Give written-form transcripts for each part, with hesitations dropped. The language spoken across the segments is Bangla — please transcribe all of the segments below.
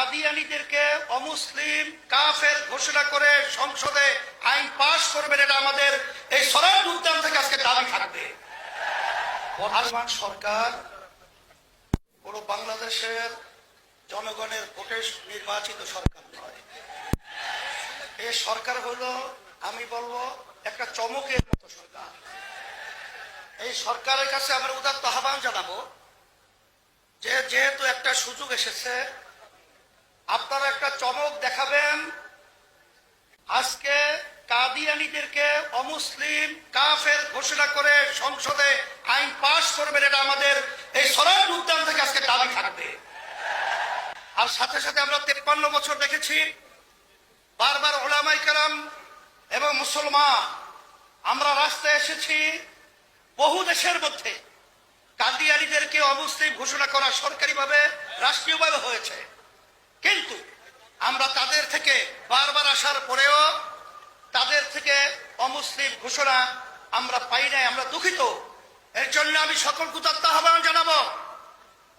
কাদিয়ানীদেরকে অমুসলিম কাফের ঘোষণা করে সংসদে আইন পাশ করবেন, এটা আমাদের এই সরার উদ্যান থেকে আজকে দাবি থাকবে। বর্তমান সরকার পুরো বাংলাদেশের জনগণের ভোটে নির্বাচিত সরকার নয়। এই সরকার হলো, আমি বলবো, একটা চমকের মতো সরকার। এই সরকারের কাছে আমরা উদাত্ত আহ্বান জানাবো যে যেহেতু একটা সুযোগ এসেছে, আপনারা একটা চমক দেখাবেন। আজকে কাদিয়ানীদেরকে অমুসলিম কাফের ঘোষণা করে সংসদে আইন পাশ করবেন, এটা আমাদের এই সরার উদ্যান থেকে আজকে দাবি থাকবে। আর সাথে সাথে আমরা 53 বছর দেখেছি বারবার উলামায়ে কেরাম এবং মুসলমান আমরা রাস্তায় এসেছি। বহু দেশের মধ্যে কাদিয়ানীদেরকে অমুসলিম ঘোষণা করা সরকারিভাবে রাষ্ট্রীয়ভাবে হয়েছে, কিন্তু আমরা তাদের থেকে বারবার আসার পরেও তাদের থেকে অমুসলিম ঘোষণা আমরা পাই নাই। আমরা দুঃখিত। এর জন্য আমি সকলকে উদাত্ত আহ্বান জানাবো,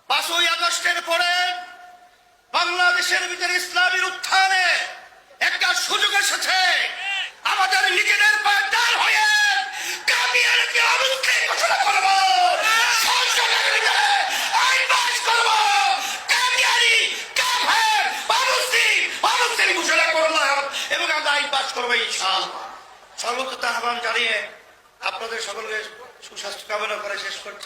5ই আগস্টের পরে বাংলাদেশের ভিতরে ইসলামের উত্থানে একটা সুযোগ এসেছে। আমাদের নিজেদের পায়ে দাঁড় হয়ে কাদিয়ানীকে অমুসলিম ঘোষণা করব, সংসদের ভিতরে আইন পাস করব, কাদিয়ানী কাফের অমুসলিম ঘোষণা করলাম এবং আমরা আইন পাস করবো ইনশাআল্লাহ। সর্বোচ্চ আহ্বান জানিয়ে আপনাদের সকলকে সুস্বাস্থ্য কামনা করে শেষ করছি।